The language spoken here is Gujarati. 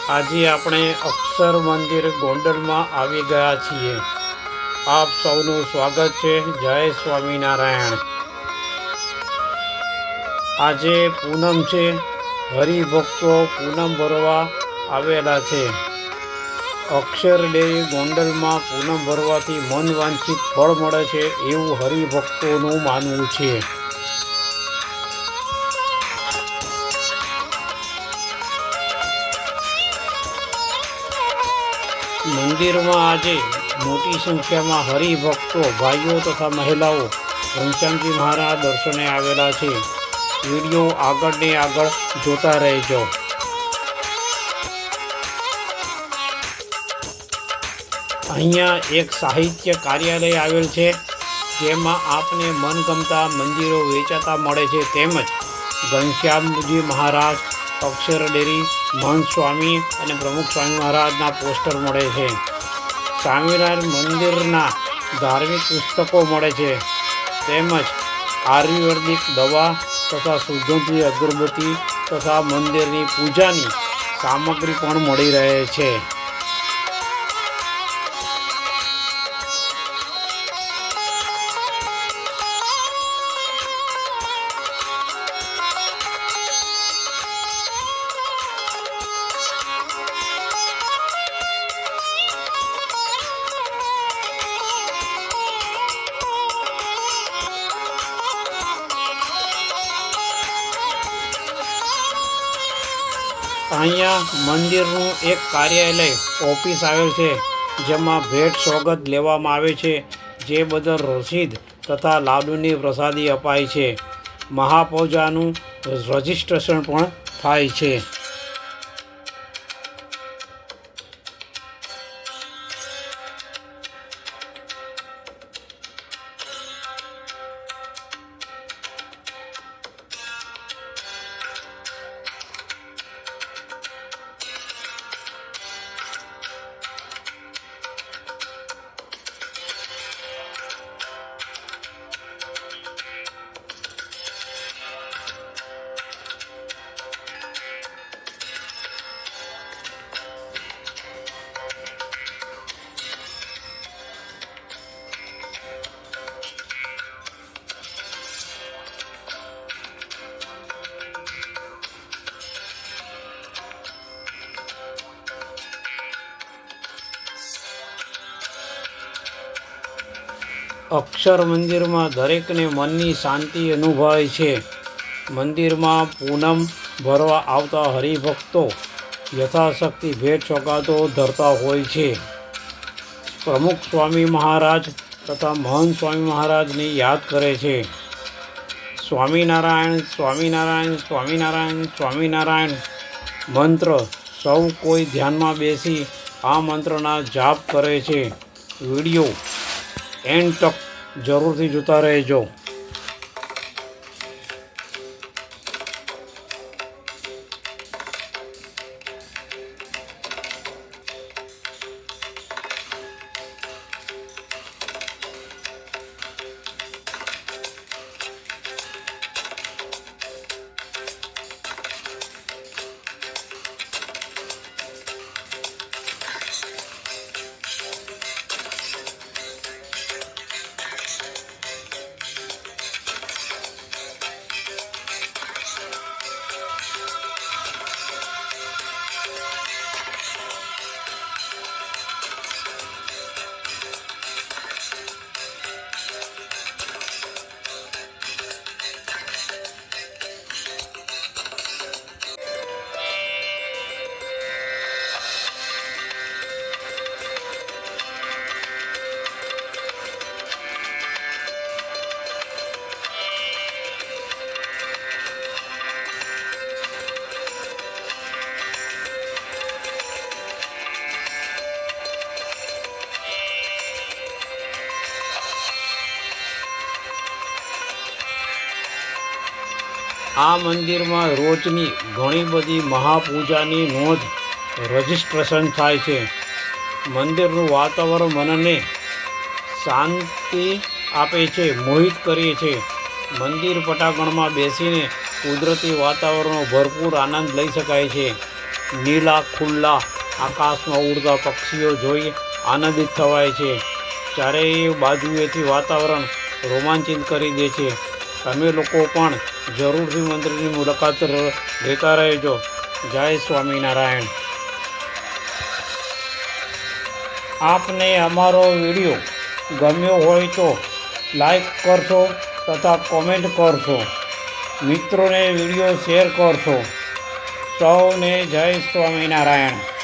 આજે આપણે અક્ષર મંદિર ગોંડલમાં આવી ગયા છીએ। આપ સૌનું સ્વાગત છે। જય સ્વામિનારાયણ। આજે પૂનમ છે। હરિભક્તો પૂનમ ભરવા આવેલા છે। અક્ષર ડેરી ગોંડલમાં પૂનમ ભરવાથી મન વાંછિત ફળ મળે છે એવું હરિભક્તોનું માનવું છે। મંદિરમાં આજે મોટી સંખ્યામાં હરિભક્તો ભાઈઓ તથા મહિલાઓ ઘનશ્યામજી મહારાજ દર્શને આવેલા છે। વિડીયો આગળને આગળ જોતા રહેજો। અહીંયા એક સાહિત્ય કાર્યાલય આવેલ છે, જેમાં આપને મનગમતા મંદિરો વેચાતા મળે છે, તેમજ ઘનશ્યામજી મહારાજ, અક્ષર ડેરી, મહંત સ્વામી અને પ્રમુખ સ્વામી મહારાજના પોસ્ટર મળે છે। સ્વામિનારાયણ મંદિરના ધાર્મિક પુસ્તકો મળે છે, તેમજ આયુર્વેદિક દવા તથા સુગંધી અગરબત્તી તથા મંદિરની પૂજાની સામગ્રી પણ મળી રહે છે। અહીંયા મંદિરનું એક કાર્યાલય ઓફિસ આવેલ છે, જેમાં ભેટ સોગંદ લેવામાં આવે છે, જે બદલ રસીદ તથા લાડુની પ્રસાદી અપાય છે। મહાપૂજાનું રજિસ્ટ્રેશન પણ થાય છે। અક્ષર મંદિરમાં દરેકને મનની શાંતિ અનુભવાય છે। મંદિરમાં પૂનમ ભરવા આવતા હરિભક્તો યથાશક્તિ ભેટ સોગાદો ધરતા હોય છે। પ્રમુખ સ્વામી મહારાજ તથા મહંત સ્વામી મહારાજને યાદ કરે છે। સ્વામિનારાયણ સ્વામિનારાયણ સ્વામિનારાયણ સ્વામિનારાયણ મંત્ર સૌ કોઈ ધ્યાનમાં બેસી આ મંત્રના જાપ કરે છે। વિડીયો એન્ડ તક જરૂરથી જોતા રહેજો। આ મંદિરમાં રોજની ઘણી બધી મહાપૂજાની નોંધ રજિસ્ટ્રેશન થાય છે। મંદિરનું વાતાવરણ મનને શાંતિ આપે છે, મોહિત કરે છે। મંદિર પટાંગણમાં બેસીને કુદરતી વાતાવરણનો ભરપૂર આનંદ લઈ શકાય છે। નીલા ખુલ્લા આકાશમાં ઉડતા પક્ષીઓ જોઈ આનંદિત થવાય છે. ચારેય બાજુએથી વાતાવરણ રોમાંચિત કરી દે છે. તમે લોકો પણ જરૂરથી મંદિરની મુલાકાત લેતા રહેજો. જય સ્વામિનારાયણ. આપને અમારો વિડીયો ગમ્યો હોય તો લાઈક કરશો તથા કોમેન્ટ કરશો. મિત્રોને વિડીયો શેર કરશો. સૌને જય સ્વામિનારાયણ.